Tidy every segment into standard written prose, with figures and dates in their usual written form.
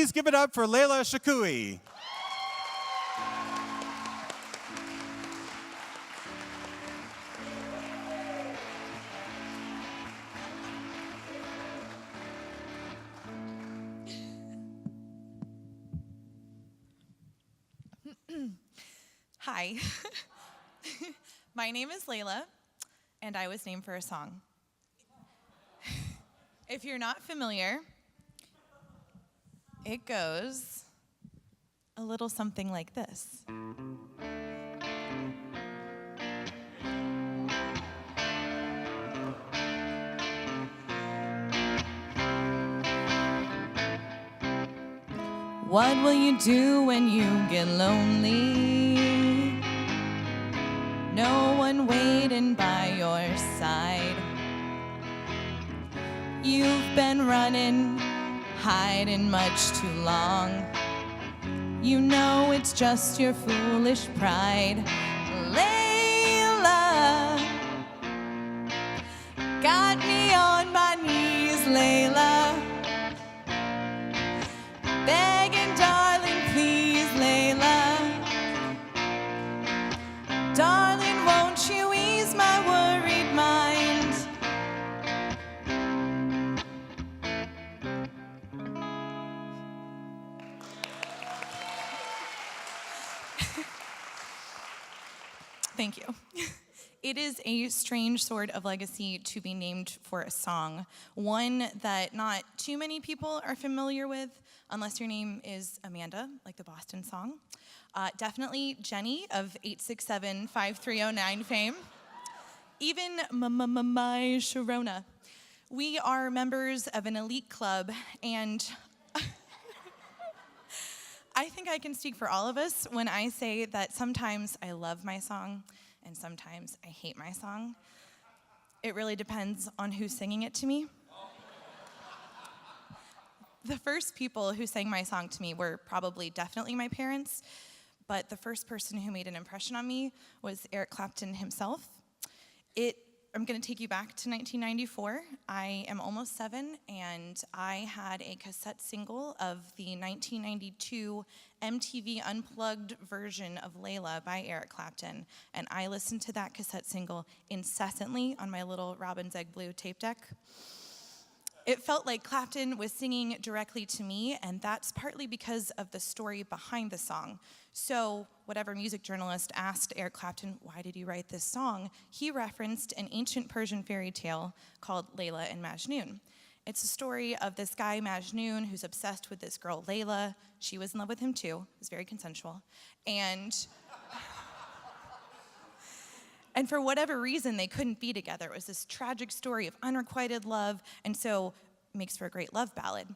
Please give it up for Leyla Shokoohe. Hi, my name is Leyla, and I was named for a song. If you're not familiar, it goes a little something like this. What will you do when you get lonely? No one waiting by your side. You've been running, hiding much too long. You know it's just your foolish pride. Leyla, got me on my knees, Leyla. Begging, darling, please, Leyla. Darling, won't you ease my worried mind? Thank you. It is a strange sort of legacy to be named for a song, one that not too many people are familiar with, unless your name is Amanda, like the Boston song. Definitely Jenny of 867-5309 fame. Even my Sharona. We are members of an elite club, and I think I can speak for all of us when I say that sometimes I love my song and sometimes I hate my song. It really depends on who's singing it to me. The first people who sang my song to me were probably definitely my parents, but the first person who made an impression on me was Eric Clapton himself. I'm gonna take you back to 1994. I am almost 7, and I had a cassette single of the 1992 MTV Unplugged version of Leyla by Eric Clapton, and I listened to that cassette single incessantly on my little Robin's Egg Blue tape deck. It felt like Clapton was singing directly to me, and that's partly because of the story behind the song. So whatever music journalist asked Eric Clapton, why did you write this song? He referenced an ancient Persian fairy tale called Leyla and Majnun. It's a story of this guy, Majnun, who's obsessed with this girl, Leyla. She was in love with him too. It was very consensual. And for whatever reason, they couldn't be together. It was this tragic story of unrequited love, and so it makes for a great love ballad.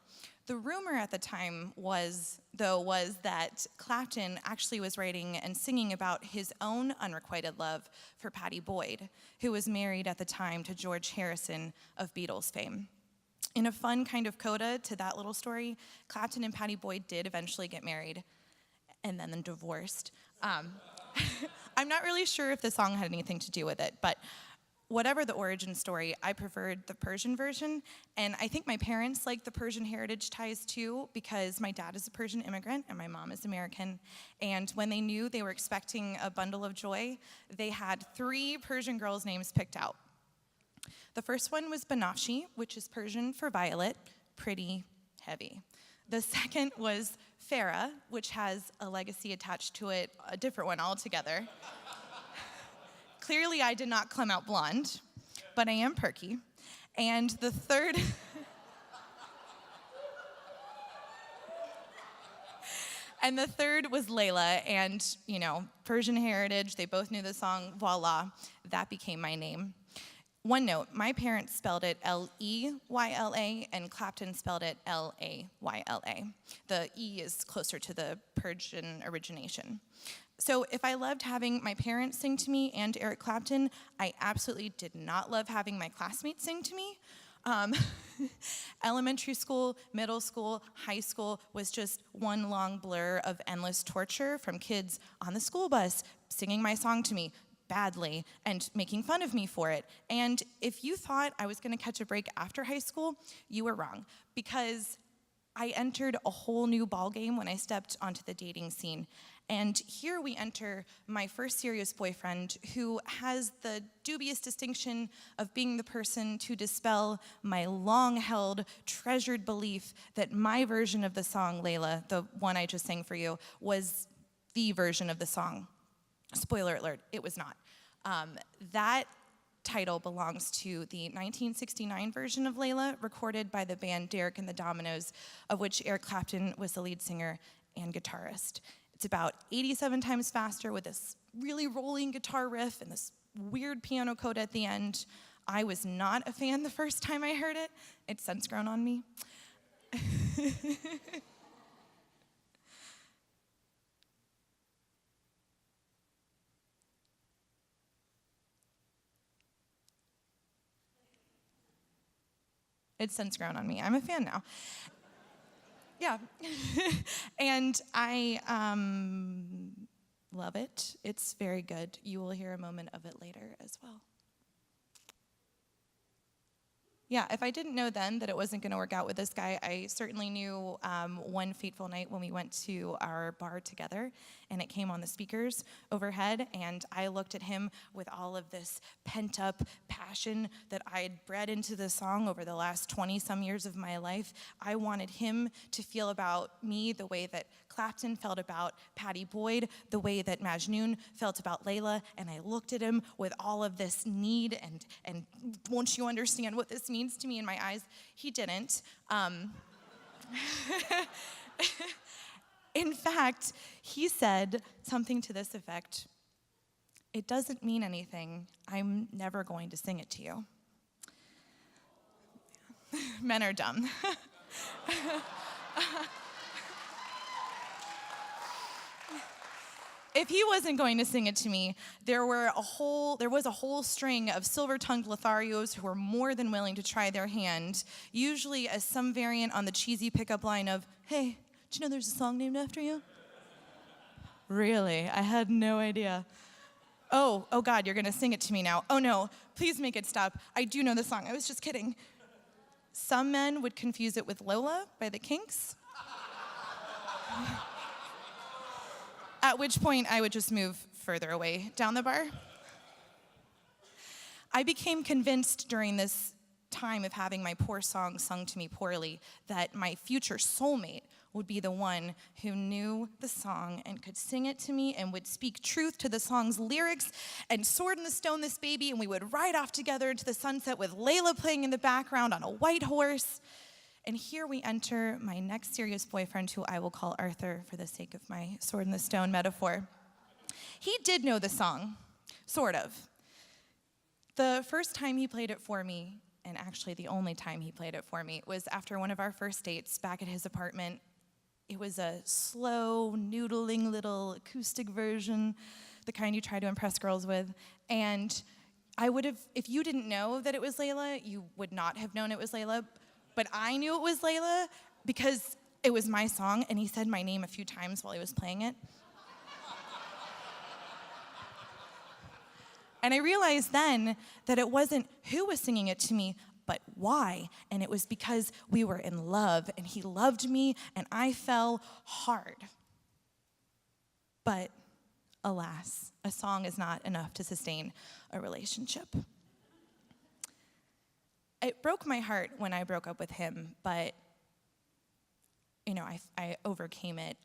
The rumor at the time was that Clapton actually was writing and singing about his own unrequited love for Pattie Boyd, who was married at the time to George Harrison of Beatles fame. In a fun kind of coda to that little story, Clapton and Pattie Boyd did eventually get married and then divorced. I'm not really sure if the song had anything to do with it, but whatever the origin story, I preferred the Persian version, and I think my parents liked the Persian heritage ties too, because my dad is a Persian immigrant and my mom is American, and when they knew they were expecting a bundle of joy, they had 3 Persian girls' names picked out. The first one was Banafshi, which is Persian for violet, pretty heavy. The second was Farah, which has a legacy attached to it, a different one altogether. Clearly, I did not come out blonde, but I am perky. And the third was Leyla, and Persian heritage, they both knew the song, voila, that became my name. One note, my parents spelled it L-E-Y-L-A, and Clapton spelled it L-A-Y-L-A. The E is closer to the Persian origination. So if I loved having my parents sing to me and Eric Clapton, I absolutely did not love having my classmates sing to me. Elementary school, middle school, high school was just one long blur of endless torture from kids on the school bus singing my song to me badly and making fun of me for it. And if you thought I was going to catch a break after high school, you were wrong, because I entered a whole new ballgame when I stepped onto the dating scene. And here we enter my first serious boyfriend, who has the dubious distinction of being the person to dispel my long-held, treasured belief that my version of the song, Leyla, the one I just sang for you, was the version of the song. Spoiler alert, it was not. That title belongs to the 1969 version of Leyla, recorded by the band Derek and the Dominoes, of which Eric Clapton was the lead singer and guitarist. It's about 87 times faster with this really rolling guitar riff and this weird piano coda at the end. I was not a fan the first time I heard it. It's since grown on me. It's since grown on me. I'm a fan now. Yeah. And I love it. It's very good. You will hear a moment of it later as well. Yeah, if I didn't know then that it wasn't going to work out with this guy, I certainly knew one fateful night when we went to our bar together, and it came on the speakers overhead, and I looked at him with all of this pent-up passion that I had bred into the song over the last 20-some years of my life. I wanted him to feel about me the way that Clapton felt about Pattie Boyd, the way that Majnun felt about Leyla, and I looked at him with all of this need and won't you understand what this means to me in my eyes? He didn't. In fact, he said something to this effect: "It doesn't mean anything. I'm never going to sing it to you." Men are dumb. If he wasn't going to sing it to me, there was a whole string of silver-tongued Lotharios who were more than willing to try their hand, usually as some variant on the cheesy pickup line of, "Hey, do you know there's a song named after you?" Really? I had no idea. Oh God, you're gonna sing it to me now. Oh no, please make it stop. I do know the song, I was just kidding. Some men would confuse it with Lola by the Kinks. At which point I would just move further away down the bar. I became convinced during this time of having my poor song sung to me poorly that my future soulmate would be the one who knew the song and could sing it to me and would speak truth to the song's lyrics and sword in the stone this baby, and we would ride off together into the sunset with Leyla playing in the background on a white horse. And here we enter my next serious boyfriend, who I will call Arthur for the sake of my sword in the stone metaphor. He did know the song, sort of. The first time he played it for me, and actually the only time he played it for me, was after one of our first dates back at his apartment. It was a slow, noodling little acoustic version, the kind you try to impress girls with. And I would have, if you didn't know that it was Leyla, you would not have known it was Leyla. But I knew it was Leyla because it was my song, and he said my name a few times while he was playing it. And I realized then that it wasn't who was singing it to me, but why. And it was because we were in love, and he loved me, and I fell hard. But alas, a song is not enough to sustain a relationship. It broke my heart when I broke up with him, but I overcame it.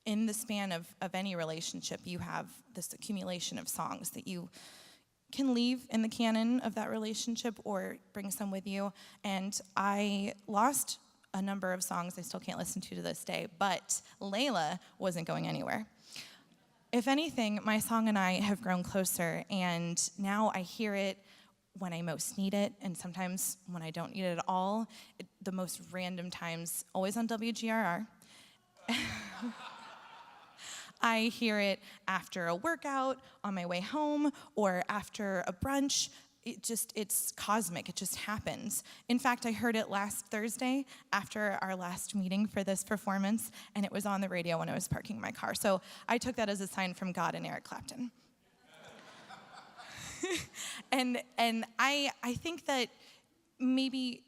In the span of any relationship, you have this accumulation of songs that you can leave in the canon of that relationship or bring some with you. And I lost a number of songs I still can't listen to this day, but Leyla wasn't going anywhere. If anything, my song and I have grown closer, and now I hear it when I most need it, and sometimes when I don't need it at all, the most random times, always on WGRR. I hear it after a workout, on my way home, or after a brunch. It's cosmic, it just happens. In fact, I heard it last Thursday after our last meeting for this performance, and it was on the radio when I was parking my car. So I took that as a sign from God and Eric Clapton. And I think that maybe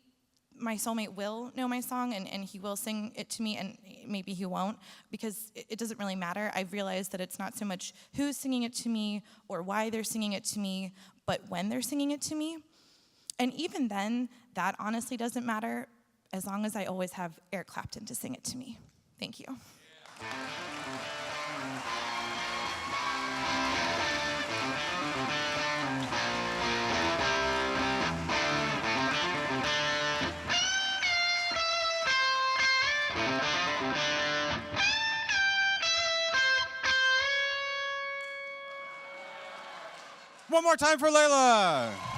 my soulmate will know my song and he will sing it to me, and maybe he won't, because it doesn't really matter. I've realized that it's not so much who's singing it to me or why they're singing it to me, but when they're singing it to me. And even then, that honestly doesn't matter, as long as I always have Eric Clapton to sing it to me. Thank you. One more time for Leyla.